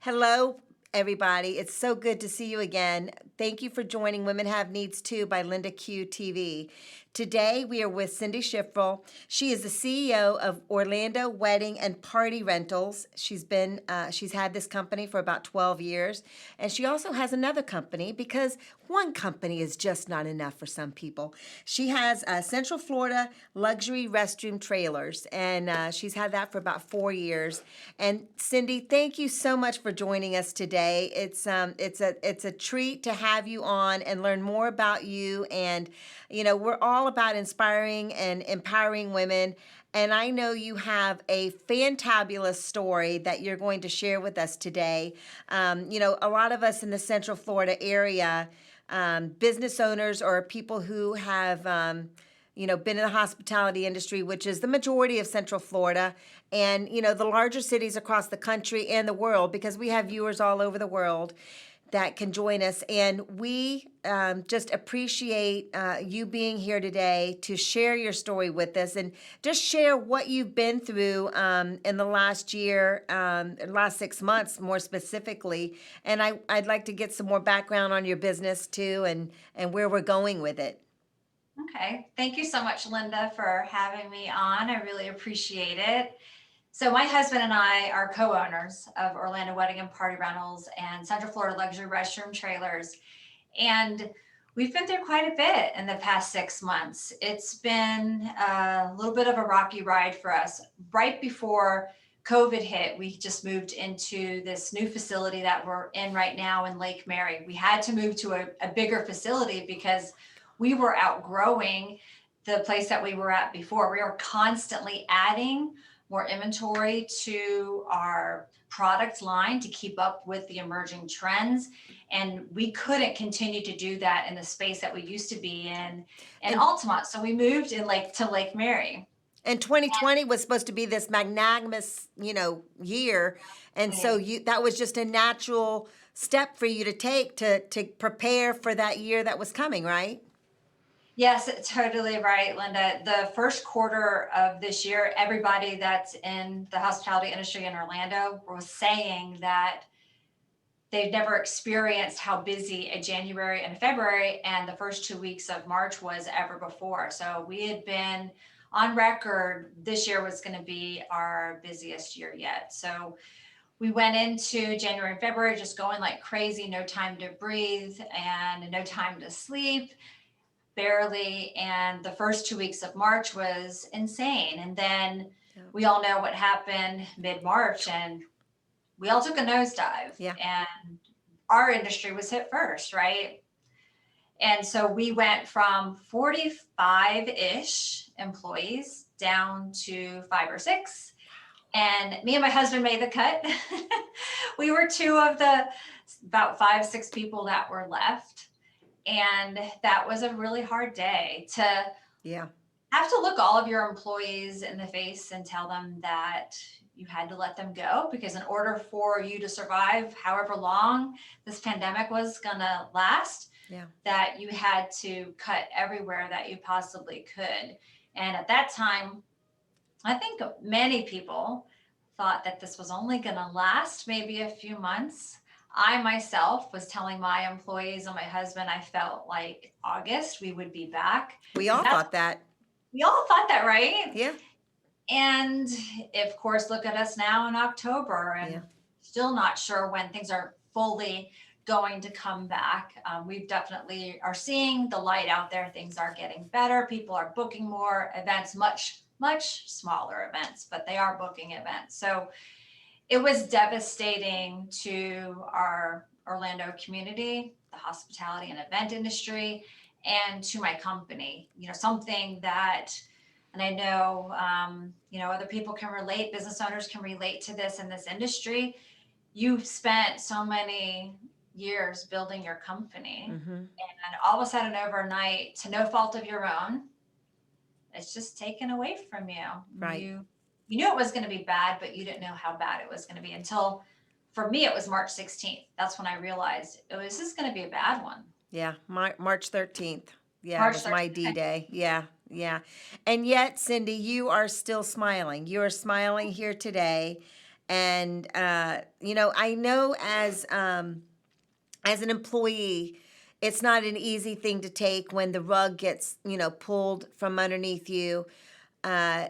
Hello, everybody. It's so good to see you again. Thank you for joining Women Have Needs Too by LindaQ TV. Today, we are with Cyndi Shifrel. She is the CEO of Orlando Wedding and Party Rentals. She's had this company for about 12 years, and she also has another company because one company is just not enough for some people. She has Central Florida luxury restroom trailers, and she's had that for about 4 years. And Cyndi, thank you so much for joining us today. It's a treat to have you on and learn more about you. And we're all about inspiring and empowering women. And I know you have a fantabulous story that you're going to share with us today. A lot of us in the Central Florida area, business owners or people who have, been in the hospitality industry, which is the majority of Central Florida, and, the larger cities across the country and the world, because we have viewers all over the world that can join us. And we just appreciate you being here today to share your story with us and just share what you've been through in the last year, last 6 months more specifically. And I'd like to get some more background on your business too, and where we're going with it. Okay. Thank you so much, Linda, for having me on. I really appreciate it. So my husband and I are co-owners of Orlando Wedding and Party Rentals and Central Florida Luxury Restroom Trailers. And we've been through quite a bit in the past 6 months. It's been a little bit of a rocky ride for us. Right before COVID hit, we just moved into this new facility that we're in right now in Lake Mary. We had to move to a bigger facility because we were outgrowing the place that we were at before. We were constantly adding more inventory to our product line to keep up with the emerging trends. And we couldn't continue to do that in the space that we used to be in And Altamont. So we moved to Lake Mary. and 2020 was supposed to be this magnanimous, year, and so that was just a natural step for you to take to prepare for that year that was coming, right? Yes, totally right, Linda. The first quarter of this year, everybody that's in the hospitality industry in Orlando was saying that they've never experienced how busy a January and February and the first 2 weeks of March was ever before. So we had been on record, this year was going to be our busiest year yet. So we went into January and February just going like crazy, no time to breathe and no time to sleep, barely. And the first 2 weeks of March was insane. And then we all know what happened mid-March, and we all took a nosedive. Yeah. And our industry was hit first, right? And so we went from 45-ish employees down to 5 or 6. And me and my husband made the cut. We were two of the about 5, 6 people that were left. And that was a really hard day to Yeah. have to look all of your employees in the face and tell them that you had to let them go, because in order for you to survive however long this pandemic was going to last, Yeah. that you had to cut everywhere that you possibly could. And at that time, I think many people thought that this was only going to last maybe a few months. I myself was telling my employees and my husband I felt like August we would be back. We all That's thought that. We all thought that, right? Yeah. And of course, look at us now in October and Yeah. still not sure when things are fully going to come back. We definitely are seeing the light out there. Things are getting better. People are booking more events, much smaller events, but they are booking events. So it was devastating to our Orlando community, the hospitality and event industry, and to my company. Something that, and I know, other people can relate, business owners can relate to this in this industry. You've spent so many years building your company, and all of a sudden overnight, to no fault of your own, it's just taken away from you. Right. You knew it was going to be bad, but you didn't know how bad it was going to be until, for me, it was March 16th. That's when I realized this is going to be a bad one. Yeah. March 13th. Yeah, it March was my 13th. D-Day. Yeah. Yeah. And yet, Cyndi, you are still smiling. You are smiling here today. And I know as an employee, it's not an easy thing to take when the rug gets pulled from underneath you. Uh,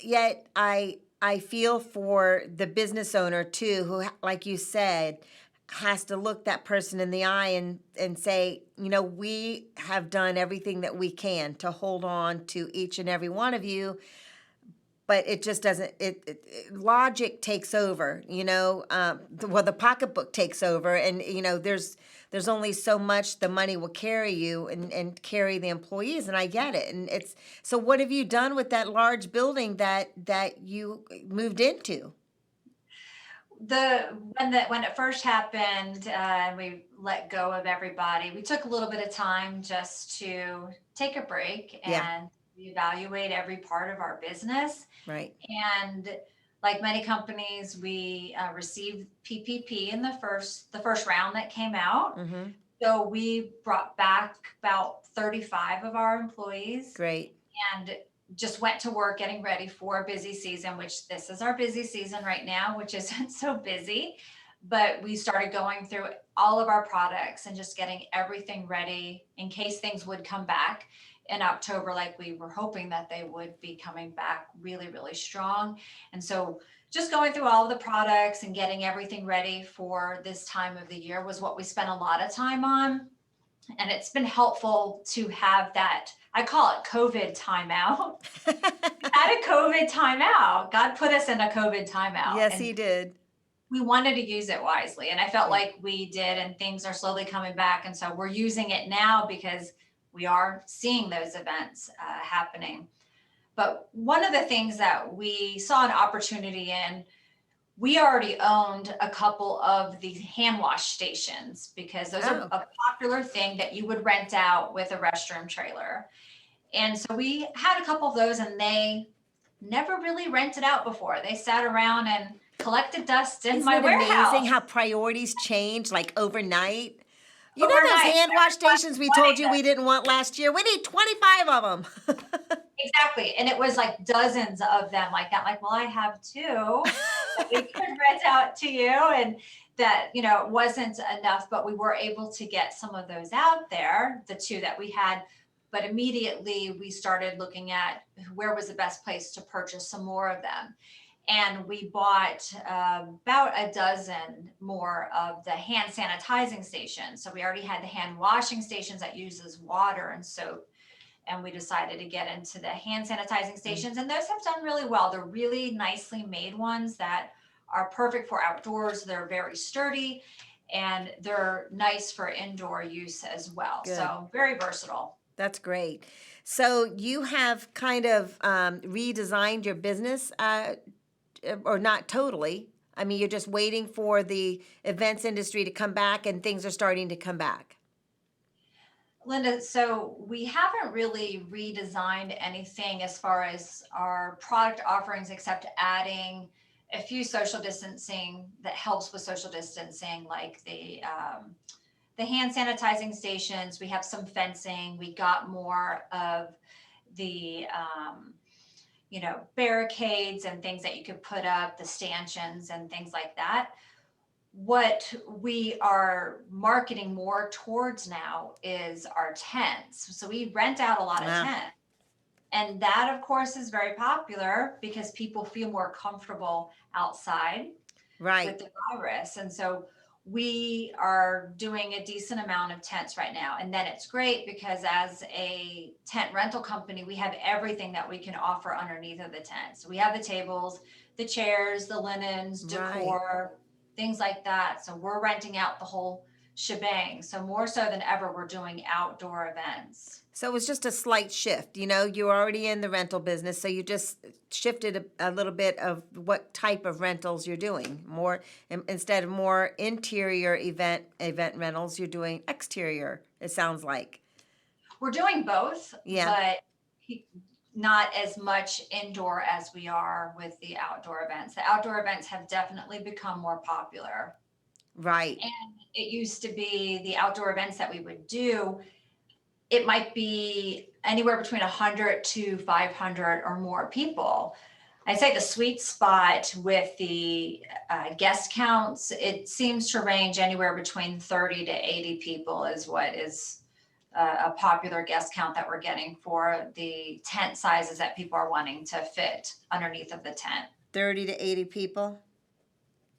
Yet I feel for the business owner too, who, like you said, has to look that person in the eye and say, we have done everything that we can to hold on to each and every one of you, but it just doesn't. Logic takes over, the pocketbook takes over, and there's only so much the money will carry you and carry the employees, and I get it. And it's so. What have you done with that large building that you moved into? When it first happened, and we let go of everybody, we took a little bit of time just to take a break Yeah, and reevaluate every part of our business. right. And like many companies, we received PPP in the first round that came out. Mm-hmm. So we brought back about 35 of our employees Great. and just went to work getting ready for a busy season, which this is our busy season right now, which isn't so busy. But we started going through all of our products and just getting everything ready in case things would come back in October, like we were hoping that they would be coming back really, really strong. And so just going through all of the products and getting everything ready for this time of the year was what we spent a lot of time on. And it's been helpful to have that. I call it COVID timeout. Had a COVID timeout. God put us in a COVID timeout, Yes, and he did. we wanted to use it wisely. And I felt Yeah. like we did, and things are slowly coming back. And so we're using it now because we are seeing those events happening. But one of the things that we saw an opportunity in, we already owned a couple of the hand wash stations because those are Oh, a popular thing that you would rent out with a restroom trailer. And so we had a couple of those, and they never really rented out before. They sat around and collected dust in isn't my it amazing warehouse how priorities change like overnight? Those overnight. hand wash stations we told you Wanting we didn't want last year? We need 25 of them. Exactly. And it was like dozens of them like that. Like, well, I have two that we could rent out to you. And that, it wasn't enough, but we were able to get some of those out there, the two that we had. But immediately we started looking at where was the best place to purchase some more of them. And we bought about a dozen more of the hand sanitizing stations. So we already had the hand washing stations that uses water and soap, and we decided to get into the hand sanitizing stations, and those have done really well. They're really nicely made ones that are perfect for outdoors. They're very sturdy, and they're nice for indoor use as well. Good. So very versatile. That's great. So you have kind of redesigned your business, or not totally. I mean, you're just waiting for the events industry to come back, and things are starting to come back. Linda, so we haven't really redesigned anything as far as our product offerings, except adding a few social distancing that helps with social distancing, like the hand sanitizing stations. We have some fencing. We got more of the barricades and things that you could put up, the stanchions and things like that. What we are marketing more towards now is our tents. So we rent out a lot of Wow. tents. And that, of course, is very popular because people feel more comfortable outside Right. with the virus. And so we are doing a decent amount of tents right now. And then it's great because as a tent rental company, we have everything that we can offer underneath of the tent. So we have the tables, the chairs, the linens, Right. decor, things like that. So we're renting out the whole shebang. So more so than ever, we're doing outdoor events. So it was just a slight shift. You were already in the rental business, so you just shifted a little bit of what type of rentals you're doing. More instead of more interior event rentals, you're doing exterior. It sounds like. We're doing both, Yeah. but not as much indoor as we are with the outdoor events. The outdoor events have definitely become more popular. Right. And it used to be the outdoor events that we would do, it might be anywhere between 100 to 500 or more people. I'd say the sweet spot with the guest counts, it seems to range anywhere between 30 to 80 people is what is a popular guest count that we're getting for the tent sizes that people are wanting to fit underneath of the tent. 30 to 80 people.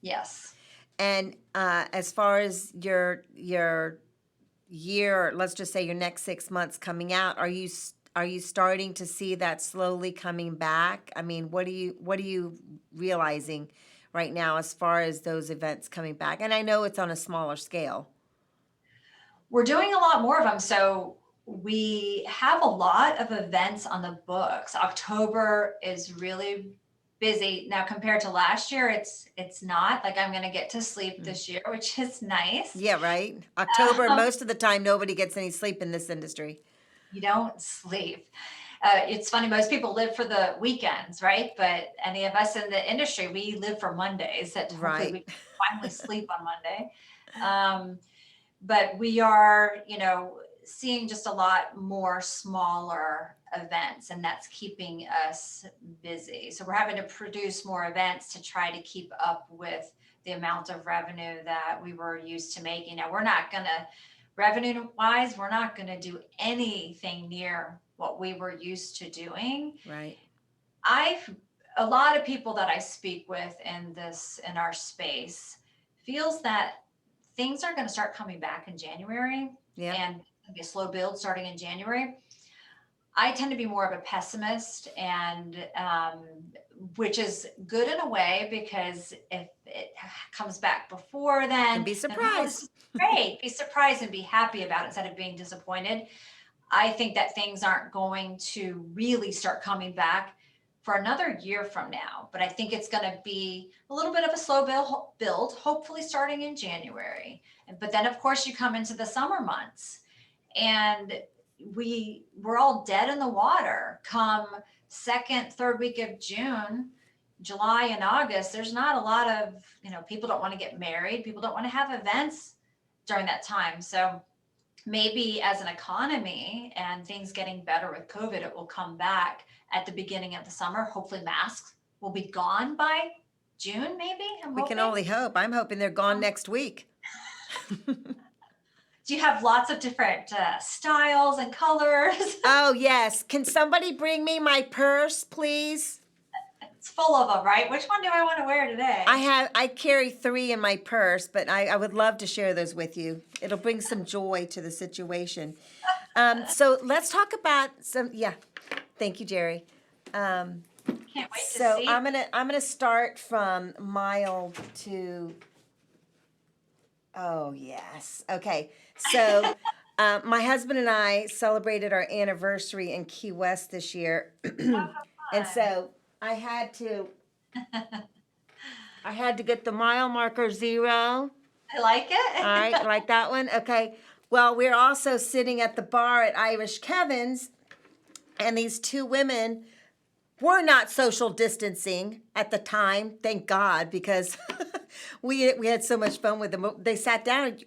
Yes. And as far as your year, let's just say your next 6 months coming out, are you starting to see that slowly coming back? I mean, what are you realizing right now as far as those events coming back? And I know it's on a smaller scale. We're doing a lot more of them. So we have a lot of events on the books. October is really busy. Now compared to last year, it's not like I'm going to get to sleep this year, which is nice. Yeah, right. October, most of the time, nobody gets any sleep in this industry. You don't sleep. It's funny, most people live for the weekends, right? But any of us in the industry, we live for Mondays that hopefully Right. we can finally sleep on Monday. But we are, seeing just a lot more smaller events, and that's keeping us busy. So we're having to produce more events to try to keep up with the amount of revenue that we were used to making. Now, revenue wise, we're not going to do anything near what we were used to doing. Right. A lot of people that I speak with in our space feels that things are going to start coming back in January. Yeah. And be a slow build starting in January. I tend to be more of a pessimist, and which is good in a way, because if it comes back before then, Be surprised. Great, be surprised and be happy about it instead of being disappointed. I think that things aren't going to really start coming back for another year from now, but I think it's going to be a little bit of a slow build, hopefully starting in January. But then, of course, you come into the summer months, and we're all dead in the water come second, third week of June. July and August, there's not a lot of, people don't want to get married. People don't want to have events during that time. So maybe as an economy and things getting better with COVID, it will come back at the beginning of the summer. Hopefully masks will be gone by June, maybe. We can only hope. I'm hoping they're gone next week. Do you have lots of different styles and colors? Oh, yes. Can somebody bring me my purse, please? It's full of them, right? Which one do I want to wear today? I carry 3 in my purse, but I would love to share those with you. It'll bring some joy to the situation. So let's talk about thank you, Jerry. Can't wait to So see. I'm gonna start from mild to. Oh yes. Okay. So my husband and I celebrated our anniversary in Key West this year, and so I had to get the mile marker 0. I like it. All right, like that one? Okay. Well, we're also sitting at the bar at Irish Kevin's, and these 2 women were not social distancing at the time, thank God, because we had so much fun with them. They sat down.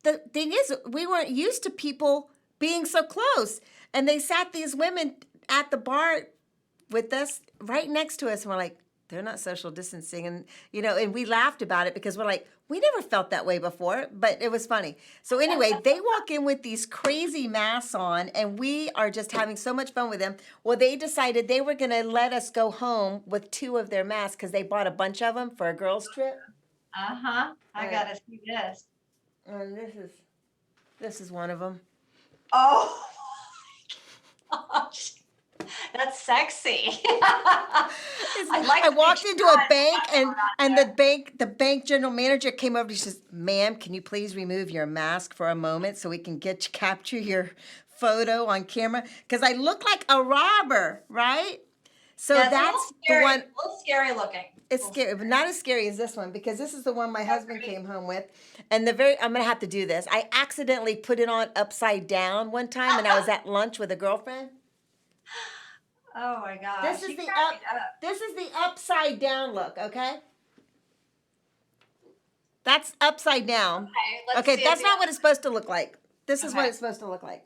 The thing is, we weren't used to people being so close, and they sat these women at the bar with us right next to us, and we're like, they're not social distancing, and and we laughed about it because we're like, we never felt that way before, but it was funny. So anyway, they walk in with these crazy masks on, and we are just having so much fun with them. Well, they decided they were going to let us go home with 2 of their masks because they bought a bunch of them for a girls' trip. I gotta see this. And this is one of them. Oh my gosh. That's sexy. I walked into a bank, and the bank general manager came over. He says, "Ma'am, can you please remove your mask for a moment so we can capture your photo on camera? Because I look like a robber, right?" So Yeah, that's the one. A little scary looking. It's scary, but not as scary as this one, because this is the one my husband came home with. And I'm gonna have to do this. I accidentally put it on upside down one time, and I was at lunch with a girlfriend. Oh my gosh. This is the upside down look, okay? That's upside down. Okay, that's not what it's supposed to look like. This is what it's supposed to look like.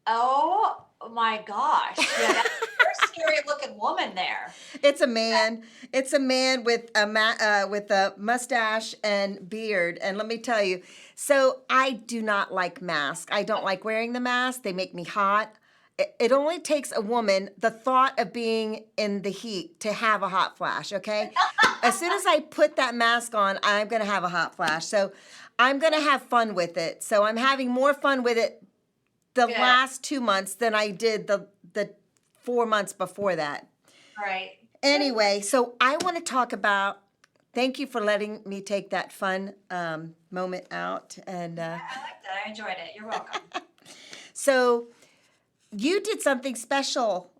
Oh oh my gosh, yeah, that's a very scary looking woman there. It's a man. It's a man with with a mustache and beard. And let me tell you, so I do not like masks. I don't like wearing the mask. They make me hot. It only takes a woman, the thought of being in the heat, to have a hot flash, okay? As soon as I put that mask on, I'm going to have a hot flash. So I'm going to have fun with it. So I'm having more fun with it the Good, last 2 months than I did the 4 months before that. right. Anyway, so I want to talk about. Thank you for letting me take that fun moment out. And I liked it. I enjoyed it. You're welcome. so you did something special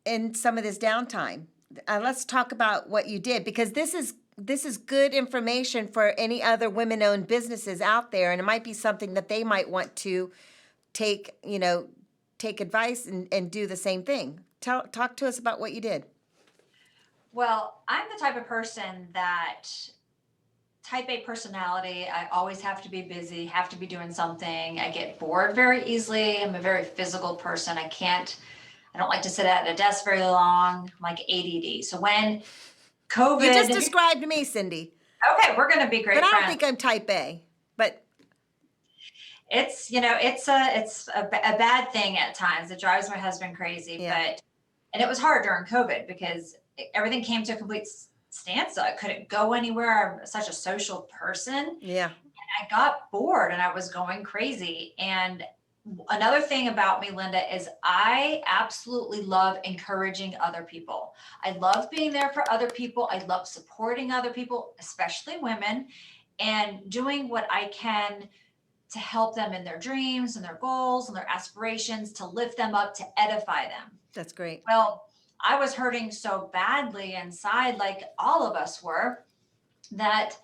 in some of this downtime. Let's talk about what you did, because this is good information for any other women-owned businesses out there, and it might be something that they might want to take advice and do the same thing. Talk to us about what you did. Well, I'm the type of person that type A personality. I always have to be busy, have to be doing something. I get bored very easily. I'm a very physical person. I don't like to sit at a desk very long. I'm like ADD. So when You just COVID, described me, Cyndi, okay, we're going to be but great I don't friends. think I'm type A. But It's a bad thing at times. It drives my husband crazy, yeah, and it was hard during COVID because everything came to a complete standstill. I couldn't go anywhere. I'm such a social person. yeah, I got bored and I was going crazy. And another thing about me, Linda, is I absolutely love encouraging other people. I love being there for other people. I love supporting other people, especially women, and doing what I can to help them in their dreams and their goals and their aspirations, to lift them up, to edify them. that's great. Well, I was hurting so badly inside, like all of us were, that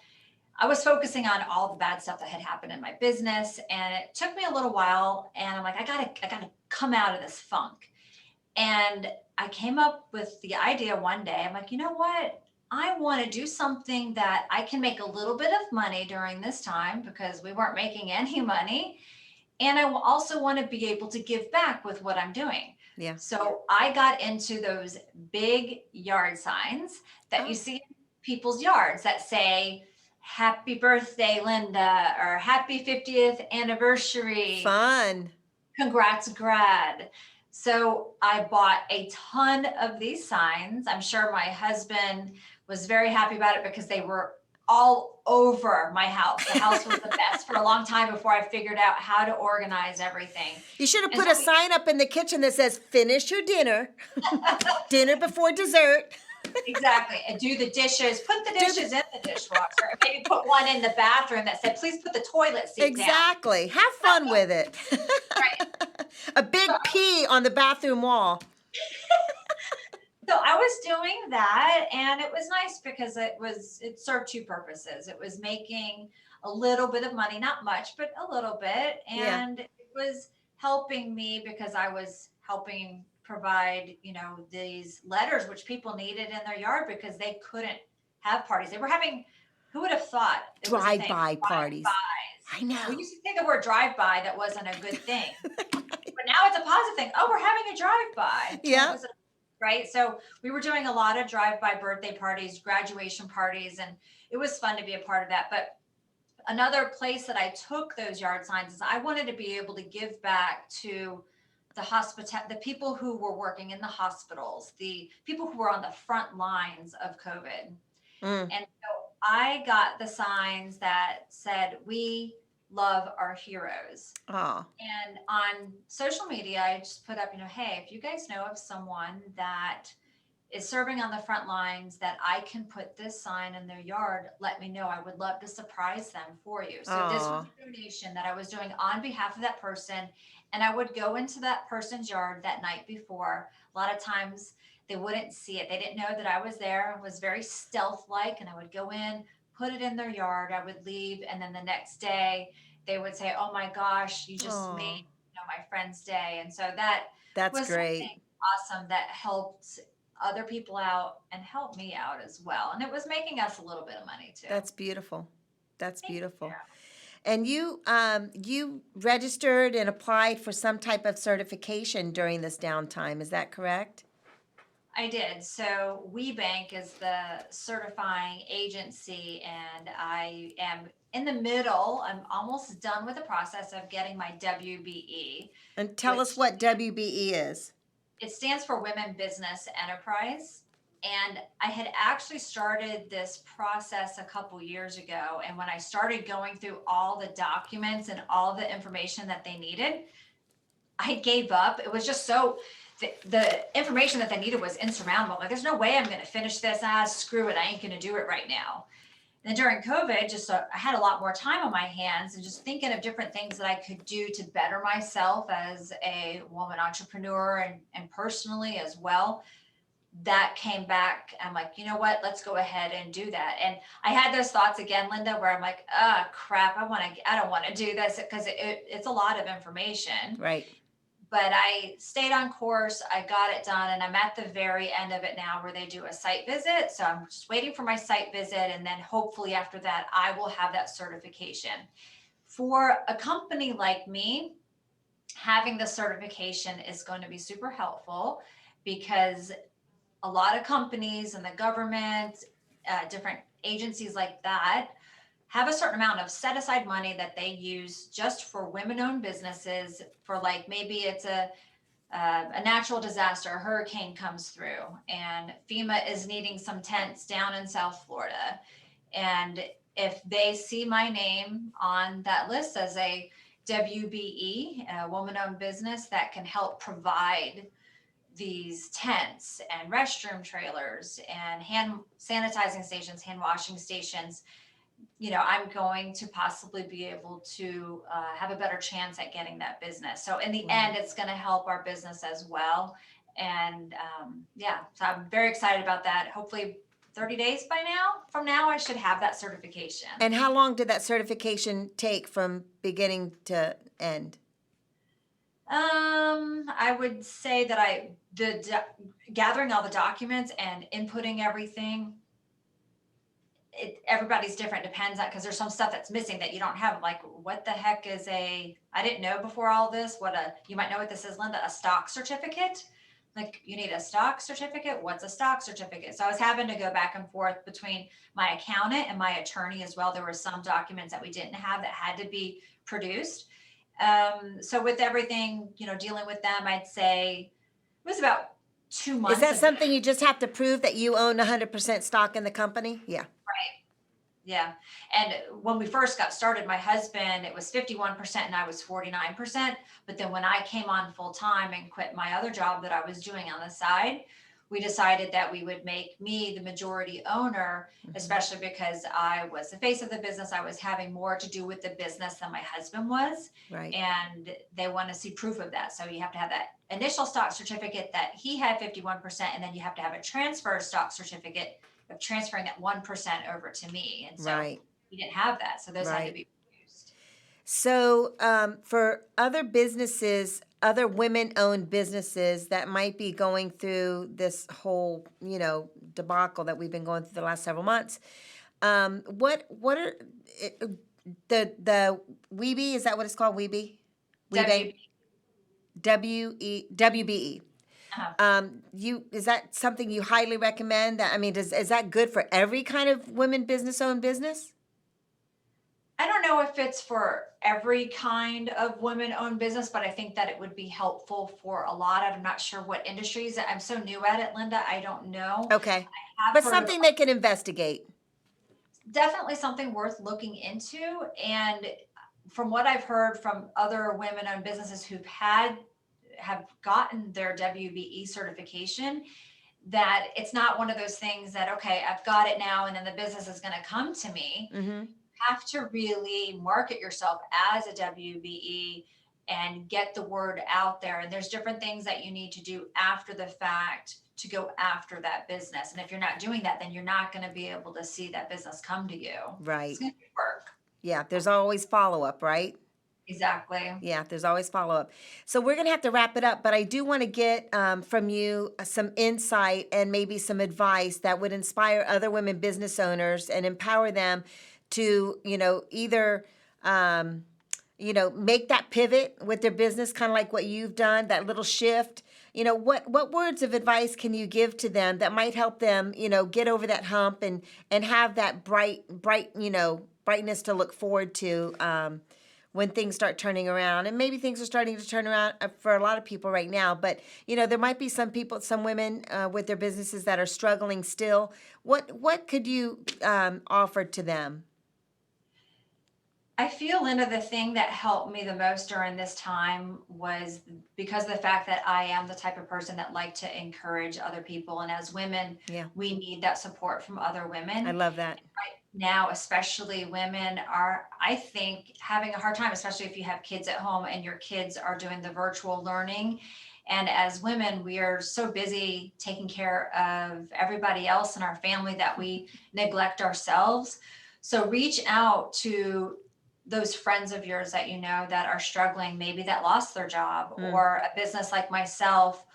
I was focusing on all the bad stuff that had happened in my business. And it took me a little while. And I'm like, I gotta come out of this funk. And I came up with the idea one day. I'm like, you know what? I want to do something that I can make a little bit of money during this time because we weren't making any money. And I also want to be able to give back with what I'm doing. Yeah. So I got into those big yard signs that you Oh, see in people's yards that say, Happy birthday, Linda, or Happy 50th anniversary, fun. congrats, grad. So I bought a ton of these signs. I'm sure my husband was very happy about it because they were all over my house. The house was the best for a long time before I figured out how to organize everything. You should have And put so a sign up in the kitchen that says "Finish your dinner, dinner before dessert." exactly. And do the dishes, put the Do the- dishes in the dishwasher, and maybe put one in the bathroom that said, please put the toilet seat down. Exactly. Have fun with it. Right. A big P on the bathroom wall. So I was doing that, and it was nice because it served two purposes. It was making a little bit of money, not much, but a little bit, Yeah. and it was helping me because I was helping provide, these letters which people needed in their yard because they couldn't have parties. They were having, who would have thought it was a thing? Drive-by parties. Drive-bys. I know. We used to say the word drive-by, that wasn't a good thing. But now it's a positive thing. Oh, we're having a drive-by. Yeah. Right. So we were doing a lot of drive-by birthday parties, graduation parties, and it was fun to be a part of that. But another place that I took those yard signs is I wanted to be able to give back to the people who were working in the hospitals, the people who were on the front lines of COVID. Mm. And so I got the signs that said, we love our heroes. Oh, And on social media, I just put up, hey, if you guys know of someone that is serving on the front lines that I can put this sign in their yard, let me know. I would love to surprise them for you. So this was a donation that I was doing on behalf of that person. And I would go into that person's yard that night before. A lot of times they wouldn't see it. They didn't know that I was there. It was very stealth-like. And I would go in, put it in their yard. I would leave. And then the next day they would say, oh my gosh, you just made my friend's day. And so that's was great. something awesome that helped other people out and helped me out as well. And it was making us a little bit of money too. That's beautiful. That's Thank beautiful. you. And you registered and applied for some type of certification during this downtime. Is that correct? I did. So WeBank is the certifying agency, and I am in the middle. I'm almost done with the process of getting my WBE, And tell us which what WBE is. it stands for Women Business Enterprise. And I had actually started this process a couple years ago. And when I started going through all the documents and all the information that they needed, I gave up. It was just so, the information that they needed was insurmountable. Like, there's no way I'm going to finish this. Screw it. I ain't going to do it right now. And then during COVID, I had a lot more time on my hands and just thinking of different things that I could do to better myself as a woman entrepreneur and personally as well. That came back. I'm like, you know what? Let's go ahead and do that. And I had those thoughts again, Linda, where I'm like, crap, I don't want to do this because it's a lot of information. Right. But I stayed on course. I got it done, and I'm at the very end of it now where they do a site visit. So I'm just waiting for my site visit. And then hopefully after that, I will have that certification. For a company like me, having the certification is going to be super helpful because a lot of companies and the government, different agencies like that, have a certain amount of set aside money that they use just for women-owned businesses. For like maybe it's a natural disaster, a hurricane comes through, and FEMA is needing some tents down in South Florida. And if they see my name on that list as a WBE, a woman-owned business that can help provide these tents and restroom trailers and hand sanitizing stations, hand washing stations, I'm going to possibly be able to have a better chance at getting that business. So in the end, it's going to help our business as well. And so I'm very excited about that. Hopefully 30 days from now, I should have that certification. And how long did that certification take from beginning to end? I would say that gathering all the documents and inputting everything, everybody's different, depends on, because there's some stuff that's missing that you don't have. Like, what the heck is I didn't know before all this, you might know what this is, Linda, a stock certificate. Like, you need a stock certificate. What's a stock certificate? So I was having to go back and forth between my accountant and my attorney as well. There were some documents that we didn't have that had to be produced. So with everything, dealing with them, I'd say it was about 2 months. Is that something you just have to prove that you own 100% stock in the company? Yeah. Right. Yeah. And when we first got started, my husband, it was 51% and I was 49%. But then when I came on full time and quit my other job that I was doing on the side, we decided that we would make me the majority owner, especially because I was the face of the business. I was having more to do with the business than my husband was. Right. And they want to see proof of that. So you have to have that initial stock certificate that he had 51%, and then you have to have a transfer stock certificate of transferring that 1% over to me. And so we didn't have that. So those had to be produced. So for other businesses, other women-owned businesses that might be going through this whole, debacle that we've been going through the last several months, what are the Weeby? Is that what it's called? Weeby? WBE. Uh-huh. Is that something you highly recommend? Is that good for every kind of women business-owned business? I don't know if it's for every kind of women-owned business, but I think that it would be helpful for a lot. I'm not sure what industries. I'm so new at it, Linda. I don't know. Okay. But something they can investigate. Definitely something worth looking into. And from what I've heard from other women-owned businesses who've have gotten their WBE certification, that it's not one of those things that, okay, I've got it now and then the business is going to come to me. Mm-hmm. Have to really market yourself as a WBE and get the word out there. And there's different things that you need to do after the fact to go after that business. And if you're not doing that, then you're not going to be able to see that business come to you. Right. It's going to work. Yeah, there's always follow-up, right? Exactly. Yeah, there's always follow-up. So we're going to have to wrap it up, but I do want to get from you some insight and maybe some advice that would inspire other women business owners and empower them to, either make that pivot with their business, kind of like what you've done, that little shift. What words of advice can you give to them that might help them, get over that hump and have that brightness to look forward to when things start turning around? And maybe things are starting to turn around for a lot of people right now, but there might be some people, some women with their businesses that are struggling still. What could you offer to them? I feel, Linda, the thing that helped me the most during this time was because of the fact that I am the type of person that like to encourage other people. And as women, Yeah, we need that support from other I women. love that. Right now, especially women are, I think, having a hard time, especially if you have kids at home and your kids are doing the virtual learning. And as women, we are so busy taking care of everybody else in our family that we neglect ourselves. So reach out to those friends of yours that that are struggling, maybe that lost their job, Mm. or a business like myself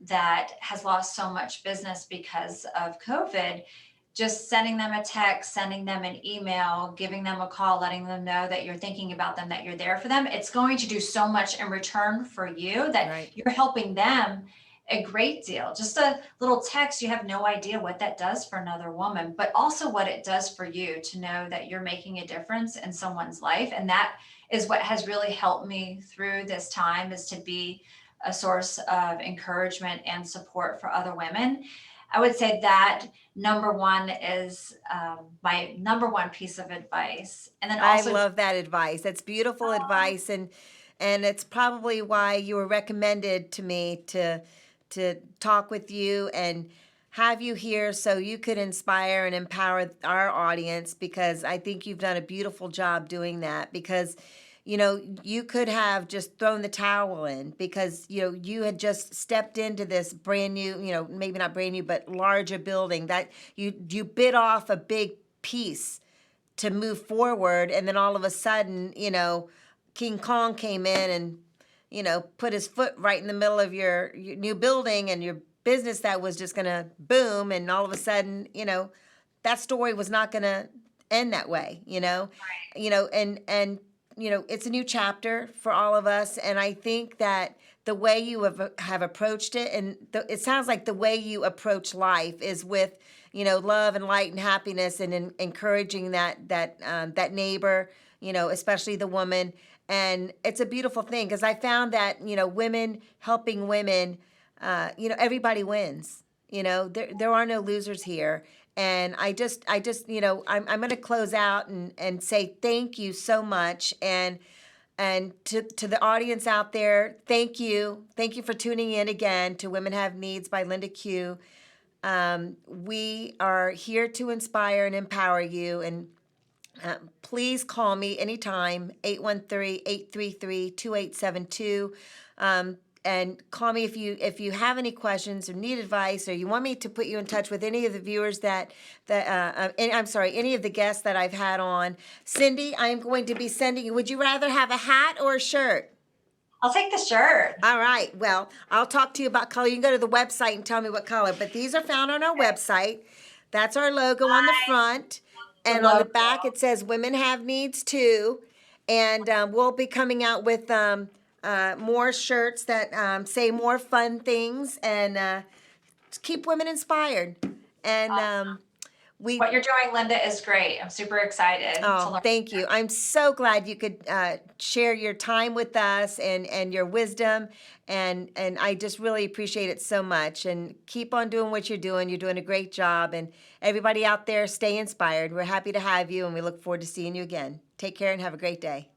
that has lost so much business because of COVID. Just sending them a text, sending them an email, giving them a call, letting them know that you're thinking about them, that you're there for them. It's going to do so much in return for you, that Right. you're helping them a great deal. Just a little text, you have no idea what that does for another woman, but also what it does for you to know that you're making a difference in someone's life. And that is what has really helped me through this time, is to be a source of encouragement and support for other women. I would say that number one is my number one piece of advice. And then I also, love that advice. That's beautiful advice, and it's probably why you were recommended to me to talk with you and have you here so you could inspire and empower our audience, because I think you've done a beautiful job doing that. Because you could have just thrown the towel in, because you had just stepped into this brand new, maybe not brand new, but larger building that you bit off a big piece to move forward, and then all of a sudden, King Kong came in and put his foot right in the middle of your new building and your business that was just going to boom, and all of a sudden, that story was not going to end that way. And it's a new chapter for all of us, and I think that the way you have approached it, and it sounds like the way you approach life is with love and light and happiness, and encouraging that neighbor, especially the woman. And it's a beautiful thing, because I found that women helping women, everybody wins. There are no losers here. And I'm going to close out and say thank you so much. And to the audience out there, thank you for tuning in again to Women Have Needs by LindaQ. We are here to inspire and empower you. And please call me anytime, 813-833-2872. And call me if you have any questions or need advice, or you want me to put you in touch with any of the viewers any of the guests that I've had on. Cyndi, I am going to be sending you. Would you rather have a hat or a shirt? I'll take the shirt. All right. Well, I'll talk to you about color. You can go to the website and tell me what color. But these are found on our website. That's our logo on the front. The And on the logo. back, it says Women Have Needs Too. And we'll be coming out with more shirts that say more fun things, and keep women inspired. And What you're doing, Linda, is great. I'm super excited to oh, learn. thank you. I'm so glad you could share your time with us and your wisdom. And I just really appreciate it so much. And keep on doing what you're doing. You're doing a great job. And everybody out there, stay inspired. We're happy to have you, and we look forward to seeing you again. Take care and have a great day.